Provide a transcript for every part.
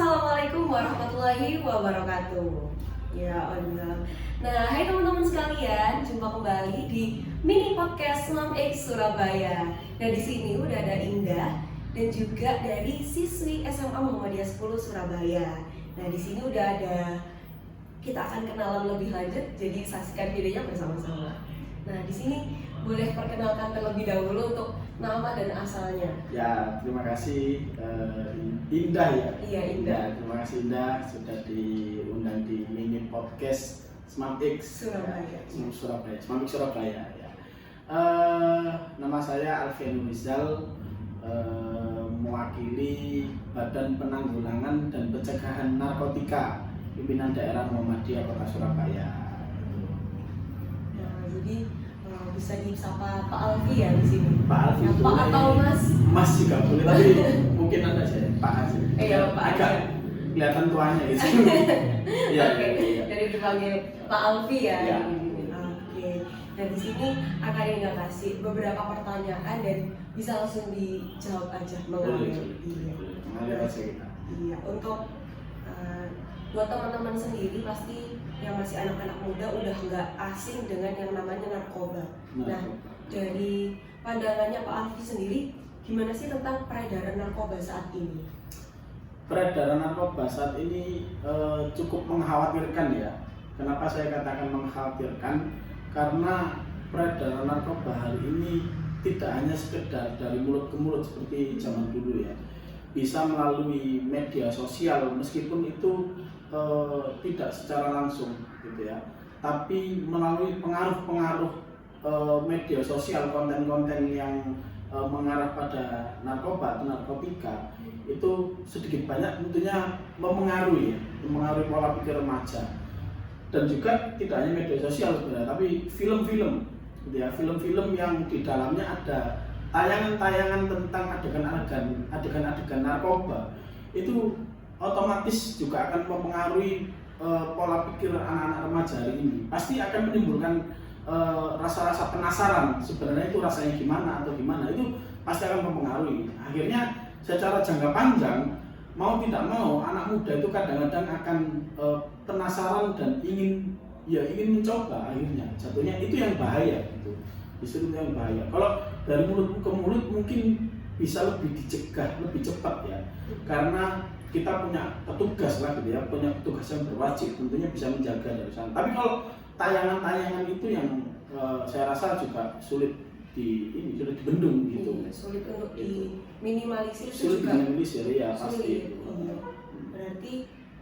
Assalamualaikum warahmatullahi wabarakatuh. Ya Allah. Nah, hai teman-teman sekalian, jumpa kembali di mini podcast Smam X Surabaya. Nah, di sini udah ada Indah dan juga dari siswi SMA Muhammadiyah 10 Surabaya. Nah, di sini udah ada, kita akan kenalan lebih lanjut, jadi saksikan videonya bersama-sama. Nah, di sini boleh perkenalkan terlebih dahulu untuk nama dan asalnya. Ya, terima kasih Indah ya. Iya, Indah. Terima kasih Indah sudah diundang di mini podcast Smam X Surabaya. Smam X Surabaya ya. Nama saya Alfian Rizal, mewakili Badan Penanggulangan dan Pencegahan Narkotika Pimpinan Daerah Muhammadiyah Kota Surabaya. Nah, jadi bisa disapa Pak Alfi ya di sini. Pak Alfi Nah, Pak atau Mas? Mas juga boleh, tapi mungkin Anda saja Pak aja. Iya, Pak agak aja. kelihatan tuanya gitu. Iya, Oke, iya. jadi dipanggil Pak Alfi ya. Iya. Oke. Nah, di sini akan Indah kasih beberapa pertanyaan dan bisa langsung dijawab aja mengalir. Iya. Mengalir aja kita. Iya, untuk buat teman-teman sendiri pasti yang masih anak-anak muda udah nggak asing dengan yang namanya narkoba. Nah, dari pandangannya Pak Alfi sendiri, gimana sih tentang peredaran narkoba saat ini? Peredaran narkoba saat ini cukup mengkhawatirkan ya. Kenapa saya katakan mengkhawatirkan? Karena peredaran narkoba hari ini tidak hanya sekedar dari mulut ke mulut seperti zaman dulu ya. Bisa melalui media sosial, meskipun itu tidak secara langsung gitu ya, tapi melalui pengaruh-pengaruh media sosial, konten-konten yang mengarah pada narkoba atau narkotika itu sedikit banyak tentunya mempengaruhi pola pikir remaja. Dan juga tidak hanya media sosial sebenarnya, tapi film-film gitu ya, film-film yang di dalamnya ada tayangan-tayangan tentang adegan-adegan narkoba itu otomatis juga akan mempengaruhi pola pikir anak-anak remaja hari ini. Pasti akan menimbulkan rasa-rasa penasaran sebenarnya itu rasanya gimana atau gimana, itu pasti akan mempengaruhi. Akhirnya secara jangka panjang mau tidak mau anak muda itu kadang-kadang akan penasaran dan ingin mencoba, akhirnya jatuhnya itu yang bahaya gitu. Justru itu yang bahaya. Kalau dari mulut ke mulut mungkin bisa lebih dicegah lebih cepat ya, karena kita punya petugas lah gitu ya, punya petugas yang berwajib tentunya bisa menjaga dari sana. Tapi kalau tayangan-tayangan itu yang saya rasa juga sulit dibendung gitu. Iya, sulit untuk diminimalisir. Sulit diminimalisir ya pasti. Iya. Berarti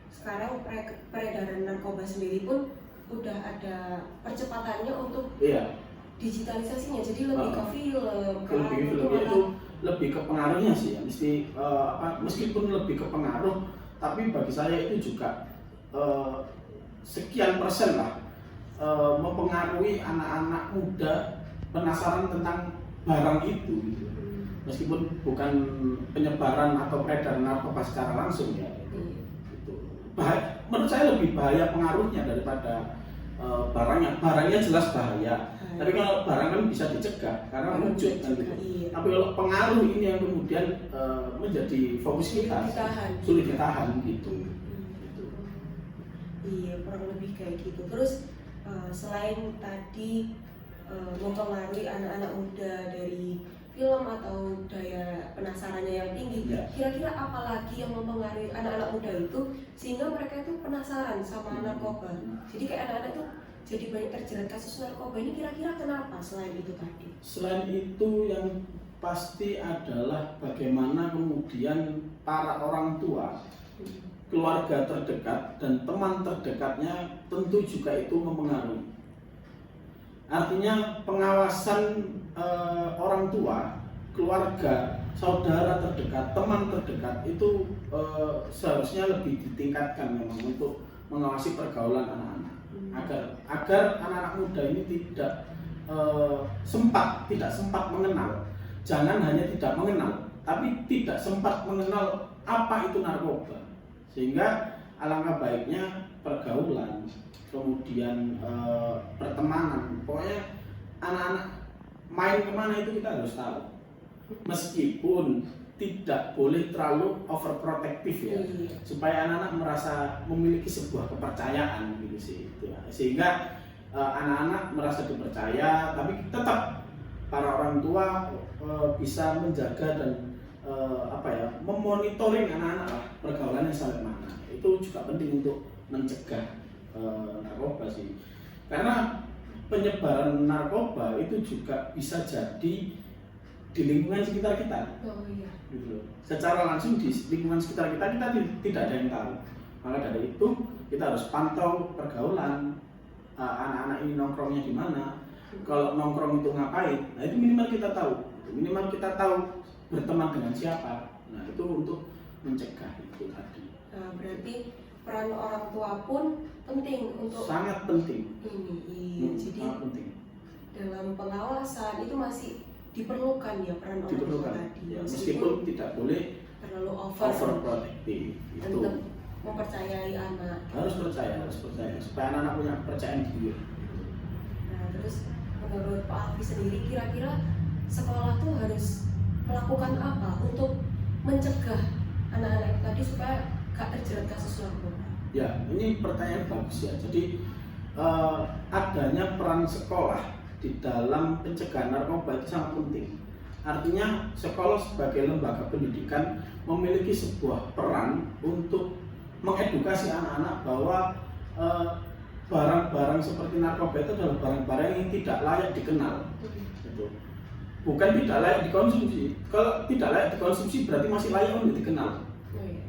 sekarang peredaran narkoba sendiri pun udah ada percepatannya untuk digitalisasinya, jadi lebih ke film, itu lebih ke pengaruhnya sih ya. Meskipun lebih ke pengaruh, tapi bagi saya itu juga sekian persen lah mempengaruhi anak-anak muda penasaran tentang barang itu gitu. Meskipun bukan penyebaran atau peredaran narkoba secara langsung ya. Gitu. Menurut saya lebih bahaya pengaruhnya daripada barangnya jelas bahaya. Tapi kalau barang kan bisa dicegah karena wujud kan gitu. Tapi kalau pengaruh ini yang kemudian menjadi fokus kita, sulit ditahan gitu. Iya, kurang lebih kayak gitu. Terus selain tadi mempengaruhi anak-anak muda dari film atau daya penasarannya yang tinggi, kira-kira apa lagi yang mempengaruhi anak-anak muda itu sehingga mereka itu penasaran sama narkoba? Jadi kayak anak-anak itu jadi banyak terjerat kasus narkoba ini, kira-kira kenapa selain itu tadi? Selain itu yang pasti adalah bagaimana kemudian para orang tua, keluarga terdekat dan teman terdekatnya tentu juga itu mempengaruhi. Artinya pengawasan orang tua, keluarga, saudara terdekat, teman terdekat itu seharusnya lebih ditingkatkan memang untuk mengawasi pergaulan anak-anak. Agar anak-anak muda ini tidak sempat mengenal. Jangan hanya tidak mengenal, tapi tidak sempat mengenal apa itu narkoba. Sehingga alangkah baiknya pergaulan, kemudian pertemanan, pokoknya anak-anak main kemana itu kita harus tahu. Meskipun tidak boleh terlalu overprotective ya, Iya. supaya anak-anak merasa memiliki sebuah kepercayaan gitu sih itu ya. Sehingga anak-anak merasa dipercaya, tapi tetap para orang tua bisa menjaga dan memonitoring anak-anak lah pergaulannya sampai mana. Itu juga penting untuk mencegah narkoba sih, karena penyebaran narkoba itu juga bisa jadi di lingkungan sekitar kita. Oh iya. Gitu loh. Secara langsung di lingkungan sekitar kita tidak ada yang tahu. Maka dari itu kita harus pantau pergaulan anak-anak ini nongkrongnya di mana. Kalau nongkrong itu ngapain, nah itu minimal kita tahu. Minimal kita tahu berteman dengan siapa. Nah itu untuk mencegah itu tadi. Nah, berarti peran orang tua pun penting untuk Sangat penting. ini. Iya. Jadi Sangat penting. dalam pengawasan itu masih diperlukan ya peran orang tua Diperlukan. tadi. Ya, meskipun tidak boleh terlalu overprotective itu. untuk mempercayai anak. Harus percaya supaya anak-anak punya kepercayaan diri. Nah, terus menurut Pak Alfi sendiri kira-kira sekolah tuh harus melakukan apa untuk mencegah anak-anak itu tadi supaya gak terjerat kasus narkoba? Ya, ini pertanyaan bagus ya. Jadi adanya peran sekolah di dalam pencegahan narkoba itu sangat penting. Artinya sekolah sebagai lembaga pendidikan memiliki sebuah peran untuk mengedukasi anak-anak bahwa barang-barang seperti narkoba itu adalah barang-barang yang tidak layak dikenal. Gitu. Bukan tidak layak dikonsumsi. Kalau tidak layak dikonsumsi berarti masih layak untuk dikenal.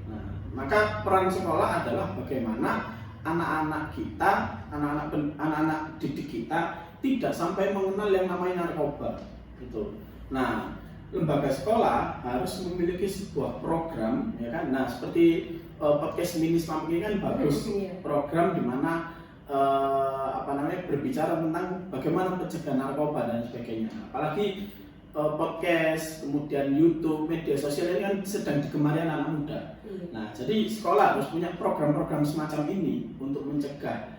Nah, maka peran sekolah adalah bagaimana anak-anak kita, anak-anak didik kita tidak sampai mengenal yang namanya narkoba. Gitu. Nah, lembaga sekolah harus memiliki sebuah program, ya kan? Nah, seperti podcast mini Islam ini kan bagus, program di mana berbicara tentang bagaimana pencegahan narkoba dan sebagainya. Apalagi podcast, kemudian YouTube, media sosial ini kan sedang digemari anak muda. Nah, jadi sekolah harus punya program-program semacam ini untuk mencegah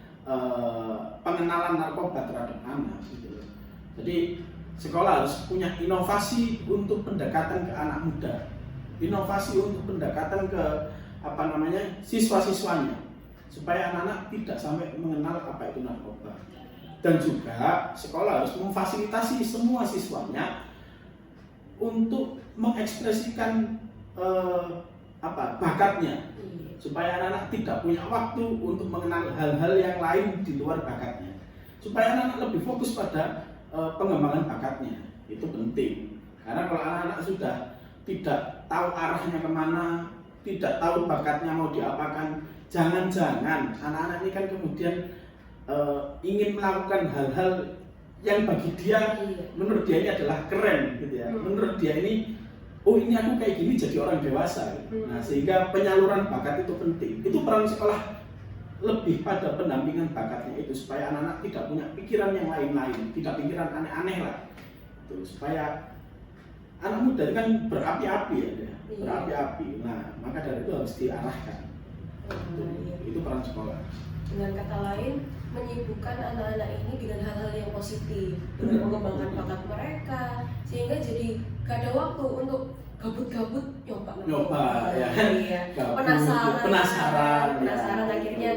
pengenalan narkoba terhadap anak. Gitu. Jadi sekolah harus punya inovasi untuk pendekatan ke anak muda, inovasi untuk pendekatan ke siswa-siswanya, supaya anak-anak tidak sampai mengenal apa itu narkoba. Dan juga sekolah harus memfasilitasi semua siswanya untuk mengekspresikan bakatnya, supaya anak-anak tidak punya waktu untuk mengenal hal-hal yang lain di luar bakatnya, supaya anak-anak lebih fokus pada pengembangan bakatnya. Itu penting, karena kalau anak-anak sudah tidak tahu arahnya kemana, tidak tahu bakatnya mau diapakan, jangan-jangan anak-anak ini kan kemudian ingin melakukan hal-hal yang bagi dia, menurut dia ini adalah keren gitu ya. Menurut dia ini, oh ini aku kayak gini jadi orang dewasa gitu. Nah, sehingga penyaluran bakat itu penting. Itu peran sekolah lebih pada pendampingan bakatnya itu, supaya anak-anak tidak punya pikiran yang lain-lain, tidak pikiran aneh-aneh lah. Itu supaya anak muda itu kan berapi-api ya, berapi-api. Nah, maka dari itu harus diarahkan. Itu peran sekolah. Dengan kata lain, menyibukkan anak-anak ini dengan hal-hal yang positif, dengan mengembangkan bakat mereka, sehingga jadi gak ada waktu untuk gabut-gabut nyoba ya. Penasaran ya. Akhirnya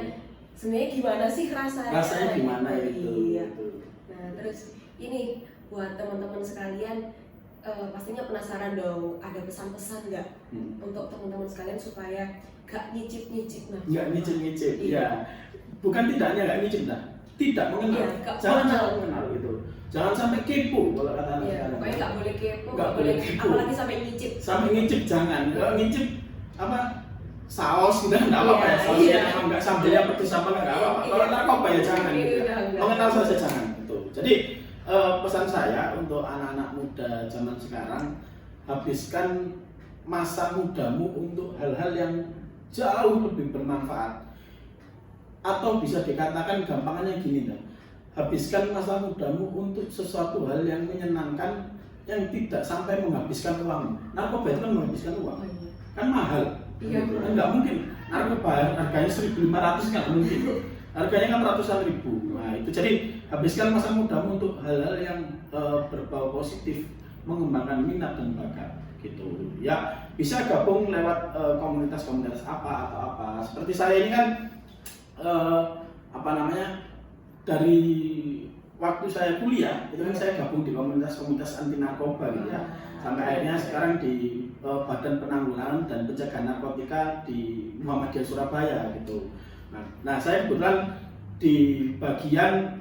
sebenarnya gimana sih rasanya gimana itu. Iya. Nah, terus ini buat teman-teman sekalian, pastinya penasaran dong, ada pesan-pesan nggak untuk teman-teman sekalian supaya gak nyicip-nyicip? Nggak nyicip-nyicip, ya. Bukan tidaknya nggak nyicip, tidak mengenal, jangan mengenal gitu. Jangan sampai kepo kalau kata anak sekarang. Pokoknya nggak boleh kepo, nggak boleh kepo. apalagi sampai nyicip. Sampai nyicip jangan. Kalau nyicip saus gitu nggak apa-apa ya, sausnya nggak sambelnya pedes apa nggak apa-apa. Kalau narkoba ya jangan. Gitu. Mengenal saja jangan. Gitu. Jadi pesan saya untuk anak-anak muda zaman sekarang, habiskan masa mudamu untuk hal-hal yang jauh lebih bermanfaat. Atau bisa dikatakan gampangannya gini dah, habiskan masa mudamu untuk sesuatu hal yang menyenangkan, yang tidak sampai menghabiskan uang. Narkoba itu kan menghabiskan uang, kan mahal. Iya, nggak mungkin narkoba harganya 1.500 nggak mungkin, harganya kan ratusan ribu. Nah itu, jadi habiskan masa mudamu untuk hal-hal yang berbau positif, mengembangkan minat dan bakat. gitu. Ya bisa gabung lewat komunitas-komunitas apa atau apa. Seperti saya ini kan apa namanya, dari waktu saya kuliah itu kan saya gabung di komunitas-komunitas anti narkoba gitu ya. Sampai akhirnya sekarang di Badan Penanggulangan dan Pencegahan Narkotika di Muhammadiyah Surabaya gitu. Nah saya kebetulan di bagian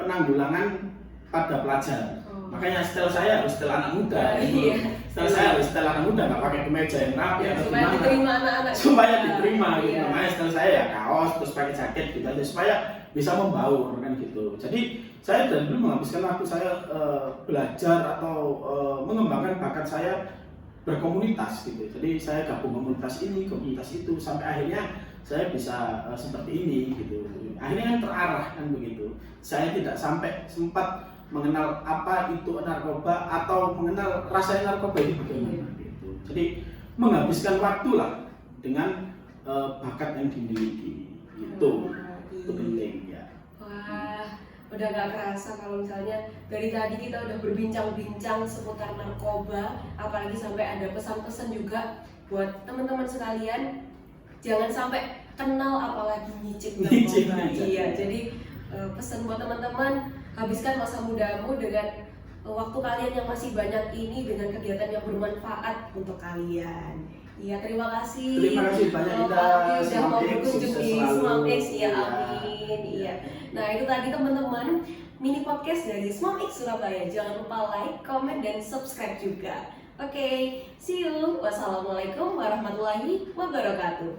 penanggulangan pada pelajar. Makanya setel saya harus setel anak muda. Setel saya harus setel anak muda, nggak pakai kemeja yang rapi atau supaya diterima anak-anak. Supaya diterima gitu. Makanya setel saya ya kaos terus pakai jaket gitu aja supaya bisa membaur kan gitu. Jadi saya dari dulu menghabiskan waktu saya belajar atau mengembangkan bakat saya berkomunitas gitu. Jadi saya gabung komunitas ini, komunitas itu sampai akhirnya saya bisa seperti ini gitu. Akhirnya kan terarah kan begitu. Saya tidak sampai sempat mengenal apa itu narkoba atau mengenal rasanya narkoba ini bagaimana gitu. Jadi menghabiskan waktu lah dengan bakat yang dimiliki itu penting ya. Wah, udah gak kerasa kalau misalnya dari tadi kita udah berbincang-bincang seputar narkoba, apalagi sampai ada pesan-pesan juga buat teman-teman sekalian, jangan sampai kenal apalagi nyicip narkoba. Iya, jadi pesan buat teman-teman, habiskan masa mudamu dengan waktu kalian yang masih banyak ini dengan kegiatan yang bermanfaat untuk kalian. Iya, terima kasih. Terima kasih banyak Ida. Sudah mau berkunjung di Small X ya, amin. Iya. Nah, itu tadi teman-teman mini podcast dari Small X Surabaya. Jangan lupa like, comment, dan subscribe juga. Oke, see you. Wassalamualaikum warahmatullahi wabarakatuh.